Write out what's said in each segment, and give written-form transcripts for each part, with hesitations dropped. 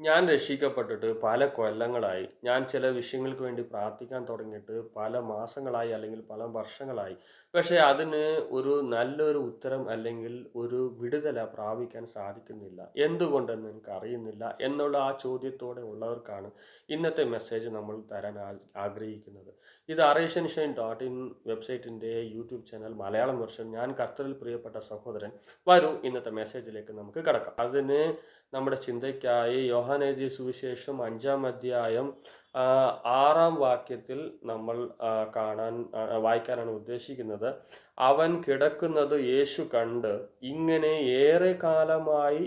ഞാൻ രക്ഷിക്കപ്പെട്ടിട്ട് പല കൊല്ലങ്ങളായി. ഞാൻ ചില വിഷയങ്ങൾക്ക് വേണ്ടി പ്രാർത്ഥിക്കാൻ തുടങ്ങിയിട്ട് പല മാസങ്ങളായി അല്ലെങ്കിൽ പല വർഷങ്ങളായി. പക്ഷേ അതിന് ഒരു നല്ലൊരു ഉത്തരം അല്ലെങ്കിൽ ഒരു വിടുതല പ്രാപിക്കാൻ സാധിക്കുന്നില്ല. എന്തുകൊണ്ടെന്ന് എനിക്കറിയുന്നില്ല എന്നുള്ള ആ ചോദ്യത്തോടെ ഉള്ളവർക്കാണ് ഇന്നത്തെ മെസ്സേജ് നമ്മൾ തരാൻ ആഗ്രഹിക്കുന്നത്. ഇത് arraysenshine.in വെബ്സൈറ്റിൻ്റെ യൂട്യൂബ് ചാനൽ മലയാളം വെർഷൻ. ഞാൻ കർത്തരിൽ പ്രിയപ്പെട്ട സഹോദരൻ. വരൂ ഇന്നത്തെ മെസ്സേജിലേക്ക് നമുക്ക് കടക്കാം. അതിന് നമ്മുടെ ചിന്തയ്ക്കായി യോഹന്നാൻ എഴുതിയ സുവിശേഷം 5-ാം അധ്യായം 6-ാം വാക്യത്തിൽ നമ്മൾ വായിക്കാനാണ് ഉദ്ദേശിക്കുന്നത്. അവൻ കിടക്കുന്നത് യേശു കണ്ട് ഇങ്ങനെ ഏറെ കാലമായി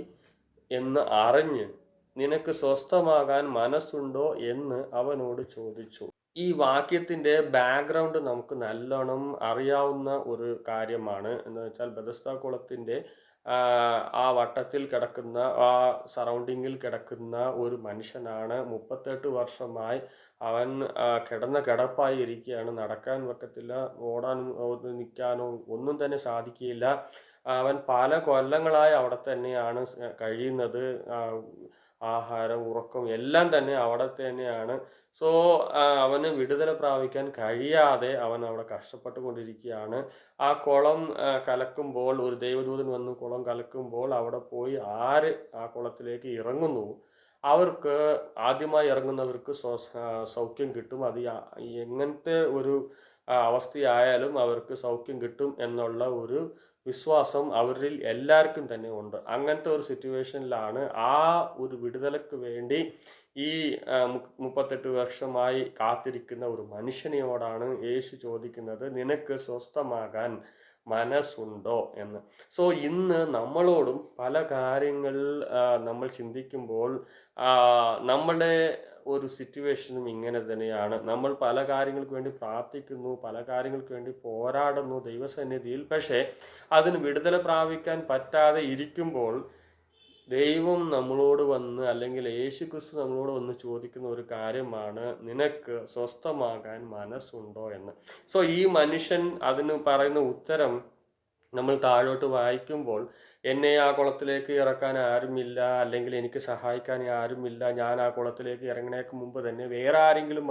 എന്ന് അറിഞ്ഞ് നിനക്ക് സ്വസ്ഥമാകാൻ മനസ്സുണ്ടോ എന്ന് അവനോട് ചോദിച്ചു. ഈ വാക്യത്തിന്റെ ബാക്ക്ഗ്രൗണ്ട് നമുക്ക് നല്ലോണം അറിയാവുന്ന ഒരു കാര്യമാണ്. എന്ന് വെച്ചാൽ ബെഥസ്ദാ കുളത്തിന്റെ ആ വട്ടത്തിൽ കിടക്കുന്ന, ആ സറൗണ്ടിങ്ങിൽ കിടക്കുന്ന ഒരു മനുഷ്യനാണ്. 38 വർഷമായി അവൻ കിടന്ന കിടപ്പായി ഇരിക്കുകയാണ്. നടക്കാൻ പറ്റത്തില്ല, ഓടാനും നിൽക്കാനോ ഒന്നും തന്നെ സാധിക്കുകയില്ല. അവൻ പല കൊല്ലങ്ങളായി അവിടെ തന്നെയാണ് കഴിയുന്നത്. ആഹാരം, ഉറക്കം എല്ലാം തന്നെ അവിടെ തന്നെയാണ്. സോ അവന് വിടുതല പ്രാപിക്കാൻ കഴിയാതെ അവൻ അവിടെ കഷ്ടപ്പെട്ടു കൊണ്ടിരിക്കുകയാണ്. ആ കുളം കലക്കുമ്പോൾ, ഒരു ദൈവദൂതൻ വന്ന് കുളം കലക്കുമ്പോൾ അവിടെ പോയി ആര് ആ കുളത്തിലേക്ക് ഇറങ്ങുന്നു, അവർക്ക് ആദ്യമായി ഇറങ്ങുന്നവർക്ക് സൗഖ്യം കിട്ടും. അത് എങ്ങനത്തെ ഒരു അവസ്ഥയായാലും അവർക്ക് സൗഖ്യം കിട്ടും എന്നുള്ള ഒരു വിശ്വാസം അവരിൽ എല്ലാവർക്കും തന്നെ ഉണ്ട്. അങ്ങനത്തെ ഒരു സിറ്റുവേഷനിലാണ് ആ ഒരു വിടുതലക്ക് വേണ്ടി ഈ 38 വർഷമായി കാത്തിരിക്കുന്ന ഒരു മനുഷ്യനോടാണ് യേശു ചോദിക്കുന്നത്, നിനക്ക് സ്വസ്ഥമാകാൻ മനസ്സുണ്ടോ എന്ന്. സോ ഇന്ന് നമ്മളോടും പല കാര്യങ്ങൾ നമ്മൾ ചിന്തിക്കുമ്പോൾ നമ്മുടെ ഒരു സിറ്റുവേഷനും ഇങ്ങനെ തന്നെയാണ്. നമ്മൾ പല കാര്യങ്ങൾക്ക് വേണ്ടി പ്രാർത്ഥിക്കുന്നു, പല കാര്യങ്ങൾക്ക് വേണ്ടി പോരാടുന്നു ദൈവസന്നിധിയിൽ. പക്ഷേ അതിന് വിടുതല പ്രാപിക്കാൻ പറ്റാതെ ഇരിക്കുമ്പോൾ ദൈവം നമ്മളോട് വന്ന്, അല്ലെങ്കിൽ യേശുക്രിസ്തു നമ്മളോട് വന്ന് ചോദിക്കുന്ന ഒരു കാര്യമാണ്, നിനക്ക് സ്വസ്ഥമാകാൻ മനസ്സുണ്ടോ എന്ന്. സോ ഈ മനുഷ്യൻ അതിന് പറയുന്ന ഉത്തരം നമ്മൾ താഴോട്ട് വായിക്കുമ്പോൾ, എന്നെ ആ കുളത്തിലേക്ക് ഇറക്കാൻ ആരുമില്ല, അല്ലെങ്കിൽ എനിക്ക് സഹായിക്കാൻ ആരുമില്ല, ഞാൻ ആ കുളത്തിലേക്ക് ഇറങ്ങുന്നതിന് മുമ്പ് തന്നെ വേറെ ആരെങ്കിലും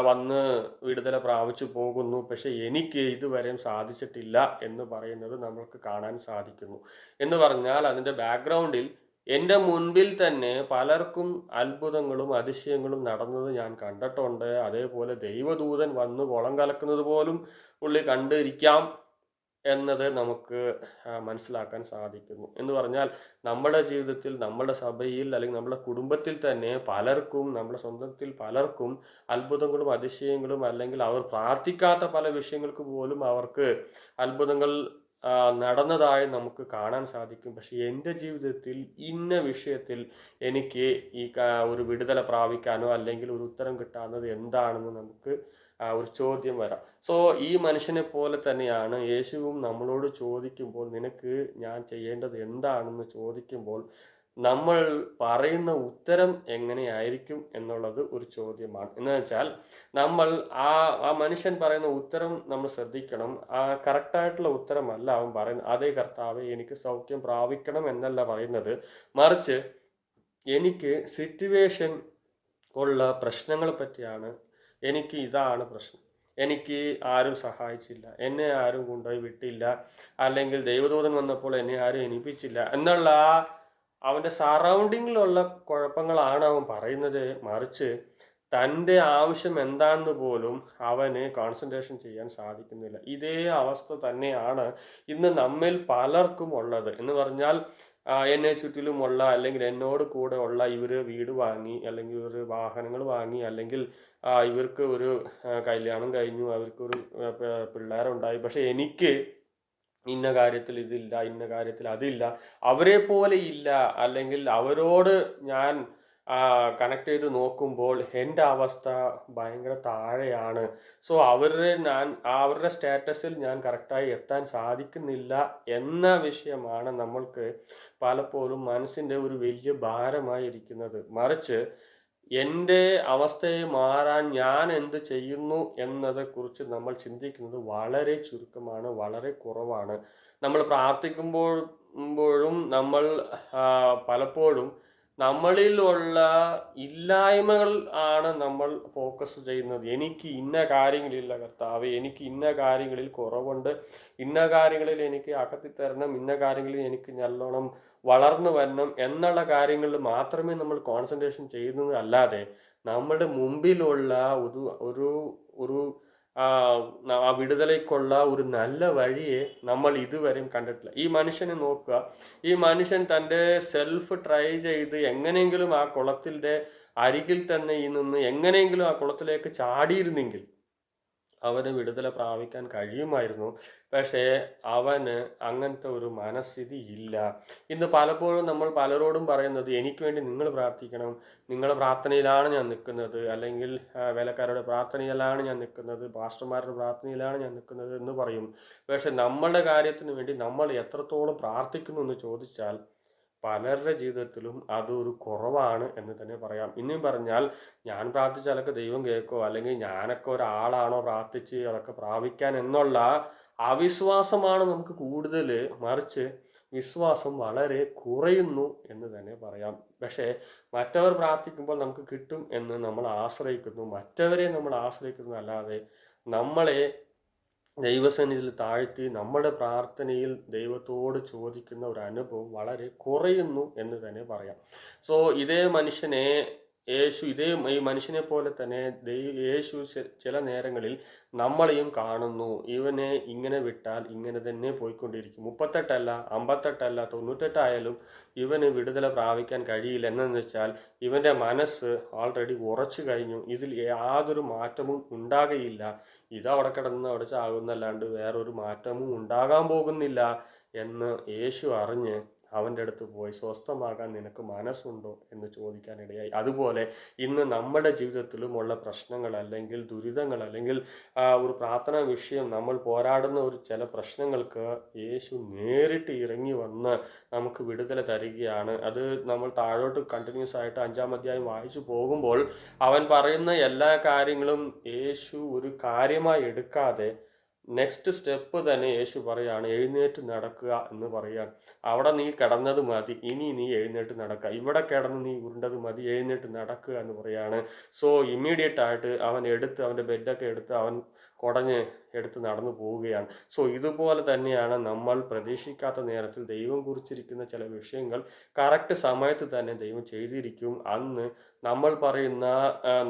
വന്ന് വിടുതല പ്രാപിച്ചു പോകുന്നു, പക്ഷെ എനിക്ക് ഇതുവരെയും സാധിച്ചിട്ടില്ല എന്ന് പറയുന്നത് നമുക്ക് കാണാൻ സാധിക്കുന്നു. എന്ന് പറഞ്ഞാൽ അതിൻ്റെ ബാക്ക്ഗ്രൗണ്ടിൽ എൻ്റെ മുൻപിൽ തന്നെ പലർക്കും അത്ഭുതങ്ങളും അതിശയങ്ങളും നടന്നത് ഞാൻ കണ്ടിട്ടുണ്ട്. അതേപോലെ ദൈവദൂതൻ വന്ന് കുളം കലക്കുന്നത് പോലും പുള്ളി കണ്ടിരിക്കാം എന്നത് നമുക്ക് മനസ്സിലാക്കാൻ സാധിക്കുന്നു. എന്ന് പറഞ്ഞാൽ നമ്മുടെ ജീവിതത്തിൽ, നമ്മുടെ സഭയിൽ, അല്ലെങ്കിൽ നമ്മുടെ കുടുംബത്തിൽ തന്നെ പലർക്കും, നമ്മുടെ സ്വന്തത്തിൽ പലർക്കും അത്ഭുതങ്ങളും അതിശയങ്ങളും, അല്ലെങ്കിൽ അവർ പ്രാർത്ഥിക്കാത്ത പല വിഷയങ്ങൾക്ക് പോലും അവർക്ക് അത്ഭുതങ്ങൾ നടന്നതായി നമുക്ക് കാണാൻ സാധിക്കും. പക്ഷെ എൻ്റെ ജീവിതത്തിൽ ഇന്ന വിഷയത്തിൽ എനിക്ക് ഒരു വിടുതല പ്രാപിക്കാനോ അല്ലെങ്കിൽ ഒരു ഉത്തരം കിട്ടാവുന്നത് എന്താണെന്ന് നമുക്ക് ഒരു ചോദ്യം വരാം. സോ ഈ മനുഷ്യനെ പോലെ തന്നെയാണ് യേശുവും നമ്മളോട് ചോദിക്കുമ്പോൾ, നിനക്ക് ഞാൻ ചെയ്യേണ്ടത് എന്താണെന്ന് ചോദിക്കുമ്പോൾ നമ്മൾ പറയുന്ന ഉത്തരം എങ്ങനെയായിരിക്കും എന്നുള്ളത് ഒരു ചോദ്യമാണ്. എന്ന് വെച്ചാൽ നമ്മൾ ആ ആ മനുഷ്യൻ പറയുന്ന ഉത്തരം നമ്മൾ ശ്രദ്ധിക്കണം. കറക്റ്റായിട്ടുള്ള ഉത്തരമല്ല അവൻ പറയുന്നത്. അതേ കർത്താവേ, എനിക്ക് സൗഖ്യം പ്രാപിക്കണം എന്നല്ല പറയുന്നത്, മറിച്ച് എനിക്ക് സിറ്റുവേഷൻ ഉള്ള പ്രശ്നങ്ങളെ പറ്റിയാണ്. എനിക്ക് ഇതാണ് പ്രശ്നം, എനിക്ക് ആരും സഹായിച്ചില്ല, എന്നെ ആരും കൊണ്ടുപോയി വിട്ടില്ല, അല്ലെങ്കിൽ ദൈവദൂതൻ വന്നപ്പോൾ എന്നെ ആരും എനിപ്പിച്ചില്ല എന്നുള്ള അവൻ്റെ സറൗണ്ടിങ്ങിലുള്ള കുഴപ്പങ്ങളാണ് അവൻ പറയുന്നത്. മറിച്ച് തൻ്റെ ആവശ്യം എന്താണെന്ന് പോലും അവന് കോൺസെൻട്രേഷൻ ചെയ്യാൻ സാധിക്കുന്നില്ല. ഇതേ അവസ്ഥ തന്നെയാണ് ഇന്ന് നമ്മിൽ പലർക്കും ഉള്ളത്. എന്ന് പറഞ്ഞാൽ എന്നെ ചുറ്റിലുമുള്ള, അല്ലെങ്കിൽ എന്നോട് കൂടെ ഉള്ള ഇവർ വീട് വാങ്ങി, അല്ലെങ്കിൽ ഇവർ വാഹനങ്ങൾ വാങ്ങി, അല്ലെങ്കിൽ ഇവർക്ക് ഒരു കല്യാണം കഴിഞ്ഞു, അവർക്കൊരു പിള്ളേരുണ്ടായി, പക്ഷെ എനിക്ക് ഇന്ന കാര്യത്തിൽ ഇതില്ല, ഇന്ന കാര്യത്തിൽ അതില്ല, അവരെ പോലെ ഇല്ല, അല്ലെങ്കിൽ അവരോട് ഞാൻ കണക്ട് ചെയ്ത് നോക്കുമ്പോൾ എൻ്റെ അവസ്ഥ ഭയങ്കര താഴെയാണ്. സോ അവരുടെ സ്റ്റാറ്റസിൽ ഞാൻ കറക്റ്റായി എത്താൻ സാധിക്കുന്നില്ല എന്ന വിഷയമാണ് നമ്മൾക്ക് പലപ്പോഴും മനസ്സിൻ്റെ ഒരു വലിയ ഭാരമായിരിക്കുന്നത്. മറിച്ച് എൻ്റെ അവസ്ഥയെ മാറാൻ ഞാൻ എന്ത് ചെയ്യുന്നു എന്നതെക്കുറിച്ച് നമ്മൾ ചിന്തിക്കുന്നത് വളരെ ചുരുക്കമാണ്, വളരെ കുറവാണ്. നമ്മൾ പ്രാർത്ഥിക്കുമ്പോഴും നമ്മൾ പലപ്പോഴും നമ്മളിലുള്ള ഇല്ലായ്മകൾ ആണ് നമ്മൾ ഫോക്കസ് ചെയ്യുന്നത്. എനിക്ക് ഇന്ന കാര്യങ്ങളില്ല കർത്താവേ, എനിക്ക് ഇന്ന കാര്യങ്ങളിൽ കുറവുണ്ട്, ഇന്ന കാര്യങ്ങളിൽ എനിക്ക് അകത്തി തരണം, ഇന്ന കാര്യങ്ങളിൽ എനിക്ക് നല്ലോണം വളർന്നു വരണം എന്നുള്ള കാര്യങ്ങളിൽ മാത്രമേ നമ്മൾ കോൺസെൻട്രേഷൻ ചെയ്യുന്നത് അല്ലാതെ നമ്മുടെ മുമ്പിലുള്ള ഒരു ഒരു ഒരു ആ വിടുതലേക്കുള്ള ഒരു നല്ല വഴിയെ നമ്മൾ ഇതുവരെയും കണ്ടിട്ടില്ല. ഈ മനുഷ്യനെ നോക്കുക. ഈ മനുഷ്യൻ തൻ്റെ സെൽഫ് ട്രൈ ചെയ്ത് എങ്ങനെയെങ്കിലും ആ കുളത്തിൻ്റെ അരികിൽ തന്നെ ഈ നിന്ന് എങ്ങനെയെങ്കിലും ആ കുളത്തിലേക്ക് ചാടിയിരുന്നെങ്കിൽ അവന് വിടുതല പ്രാപിക്കാൻ കഴിയുമായിരുന്നു. പക്ഷേ അവന് അങ്ങനത്തെ ഒരു മനസ്ഥിതി ഇല്ല. ഇന്ന് പലപ്പോഴും നമ്മൾ പലരോടും പറയുന്നത്, എനിക്ക് വേണ്ടി നിങ്ങൾ പ്രാർത്ഥിക്കണം, നിങ്ങളുടെ പ്രാർത്ഥനയിലാണ് ഞാൻ നിൽക്കുന്നത്, അല്ലെങ്കിൽ വേലക്കാരുടെ പ്രാർത്ഥനയിലാണ് ഞാൻ നിൽക്കുന്നത്, പാസ്റ്റർമാരുടെ പ്രാർത്ഥനയിലാണ് ഞാൻ നിൽക്കുന്നത് എന്ന് പറയും. പക്ഷെ നമ്മളുടെ കാര്യത്തിന് വേണ്ടി നമ്മൾ എത്രത്തോളം പ്രാർത്ഥിക്കുന്നു എന്ന് ചോദിച്ചാൽ പലരുടെ ജീവിതത്തിലും അതൊരു കുറവാണ് എന്ന് തന്നെ പറയാം. ഇനിയും പറഞ്ഞാൽ, ഞാൻ പ്രാർത്ഥിച്ചാലൊക്കെ ദൈവം കേൾക്കോ, അല്ലെങ്കിൽ ഞാനൊക്കെ ഒരാളാണോ പ്രാർത്ഥിച്ച് അതൊക്കെ പ്രാപിക്കാൻ എന്നുള്ള അവിശ്വാസമാണ് നമുക്ക് കൂടുതൽ. മറിച്ച് വിശ്വാസം വളരെ കുറയുന്നു എന്ന് തന്നെ പറയാം. പക്ഷേ മറ്റവർ പ്രാർത്ഥിക്കുമ്പോൾ നമുക്ക് കിട്ടും എന്ന് നമ്മൾ ആശ്രയിക്കുന്നു, മറ്റവരെ നമ്മൾ ആശ്രയിക്കുന്നു അല്ലാതെ നമ്മളെ ദൈവസന്നിധിയിൽ താഴ്ത്തി നമ്മുടെ പ്രാർത്ഥനയിൽ ദൈവത്തോട് ചോദിക്കുന്ന ഒരു അനുഭവം വളരെ കുറയുന്നു എന്ന് തന്നെ പറയാം. സോ ഇതേ മനുഷ്യനെ ഈ മനുഷ്യനെ പോലെ തന്നെ യേശു ചില നേരങ്ങളിൽ നമ്മളെയും കാണുന്നു. ഇവനെ ഇങ്ങനെ വിട്ടാൽ ഇങ്ങനെ തന്നെ പോയിക്കൊണ്ടിരിക്കും. 38 58 98 ആയാലും ഇവന് വിടുതല പ്രാപിക്കാൻ കഴിയില്ല. എന്നു വെച്ചാൽ ഇവൻ്റെ മനസ്സ് ആൾറെഡി ഉറച്ചു കഴിഞ്ഞു. ഇതിൽ യാതൊരു മാറ്റവും ഉണ്ടാകുകയില്ല. ഇതവിടെ കിടന്ന് അവിടെ ചാകുന്നല്ലാണ്ട് വേറൊരു മാറ്റവും ഉണ്ടാകാൻ പോകുന്നില്ല എന്ന് യേശു അറിഞ്ഞ് അവൻ്റെ അടുത്ത് പോയി, സ്വസ്ഥമാകാൻ നിനക്ക് മനസ്സുണ്ടോ എന്ന് ചോദിക്കാനിടയായി. അതുപോലെ ഇന്ന് നമ്മുടെ ജീവിതത്തിലുമുള്ള പ്രശ്നങ്ങൾ, അല്ലെങ്കിൽ ദുരിതങ്ങൾ, അല്ലെങ്കിൽ ഒരു പ്രാർത്ഥനാ വിഷയം, നമ്മൾ പോരാടുന്ന ഒരു ചില പ്രശ്നങ്ങൾക്ക് യേശു നേരിട്ട് ഇറങ്ങി വന്ന് നമുക്ക് വിടുതല തരികയാണ്. അത് നമ്മൾ താഴോട്ട് കണ്ടിന്യൂസ് ആയിട്ട് 5-ാം അധ്യായം വായിച്ചു പോകുമ്പോൾ അവൻ പറയുന്ന എല്ലാ കാര്യങ്ങളും യേശു ഒരു കാര്യമായി എടുക്കാതെ നെക്സ്റ്റ് സ്റ്റെപ്പ് തന്നെ യേശു പറയാണ്, എഴുന്നേറ്റ് നടക്കുക എന്ന് പറയുകയാണ്. അവിടെ നീ കിടന്നത് മതി, ഇനി നീ എഴുന്നേറ്റ് നടക്കുക. ഇവിടെ കിടന്ന് നീ ഉരുണ്ടത് മതി, എഴുന്നേറ്റ് നടക്കുക എന്ന് പറയാണ്. സോ ഇമ്മീഡിയറ്റ് ആയിട്ട് അവൻ അവൻ്റെ ബെഡൊക്കെ എടുത്ത് അവൻ കുടഞ്ഞ് എടുത്ത് നടന്നു പോവുകയാണ്. സോ ഇതുപോലെ തന്നെയാണ് നമ്മൾ പ്രതീക്ഷിക്കാത്ത നേരത്തിൽ ദൈവം കുറിച്ചിരിക്കുന്ന ചില വിഷയങ്ങൾ കറക്റ്റ് സമയത്ത് തന്നെ ദൈവം ചെയ്തിരിക്കും. അന്ന് നമ്മൾ പറയുന്ന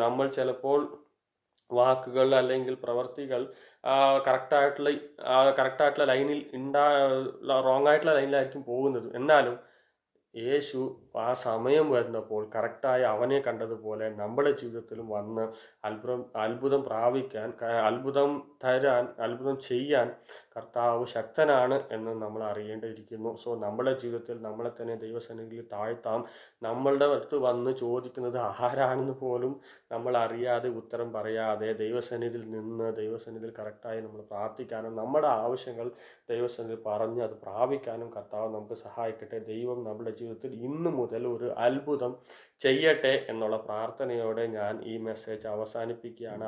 നമ്മൾ ചിലപ്പോൾ വാക്കുകൾ അല്ലെങ്കിൽ പ്രവർത്തികൾ കറക്റ്റായിട്ടുള്ള ലൈനിൽ റോങ് ആയിട്ടുള്ള ലൈനിലായിരിക്കും പോകുന്നത്. എന്നാലും യേശു ആ സമയം വരുന്നപ്പോൾ കറക്റ്റായി അവനെ കണ്ടതുപോലെ നമ്മുടെ ജീവിതത്തിലും വന്ന് അത്ഭുതം പ്രാപിക്കാൻ, അത്ഭുതം തരാൻ, അത്ഭുതം ചെയ്യാൻ കർത്താവ് ശക്തനാണ് എന്ന് നമ്മൾ അറിയേണ്ടിയിരിക്കുന്നു. സോ നമ്മുടെ ജീവിതത്തിൽ നമ്മളെ തന്നെ ദൈവസന്നിധിയിൽ താഴ്ത്താം. നമ്മളുടെ അടുത്ത് വന്ന് ചോദിക്കുന്നത് ആരാണെന്ന് പോലും നമ്മൾ അറിയാതെ, ഉത്തരം പറയാതെ ദൈവസന്നിധിയിൽ നിന്ന് ദൈവസന്നിധിയിൽ കറക്റ്റായി നമ്മൾ പ്രാർത്ഥിക്കാനും നമ്മുടെ ആവശ്യങ്ങൾ ദൈവസന്നിധിയിൽ പറഞ്ഞ് അത് പ്രാപിക്കാനും കർത്താവ് നമുക്ക് സഹായിക്കട്ടെ. ദൈവം നമ്മുടെ ജീവിതത്തിൽ ഇന്നു മുതൽ ഒരു അത്ഭുതം ചെയ്യട്ടെ എന്നുള്ള പ്രാർത്ഥനയോടെ ഞാൻ ഈ മെസ്സേജ് അവസാനിപ്പിക്കുകയാണ്.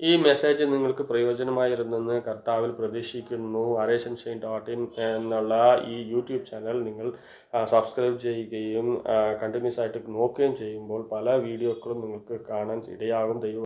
ഈ മെസ്സേജ് നിങ്ങൾക്ക് പ്രയോജനമായിരുന്നെന്ന് കർത്താവിൽ പ്രതീക്ഷിക്കുന്നു. areysunshine.in എന്നുള്ള ഈ യൂട്യൂബ് ചാനൽ നിങ്ങൾ സബ്സ്ക്രൈബ് ചെയ്യുകയും കണ്ടിന്യൂസ് ആയിട്ട് നോക്കുകയും ചെയ്യുമ്പോൾ പല വീഡിയോകളും നിങ്ങൾക്ക് കാണാൻ ഇടയാകും. ദൈവം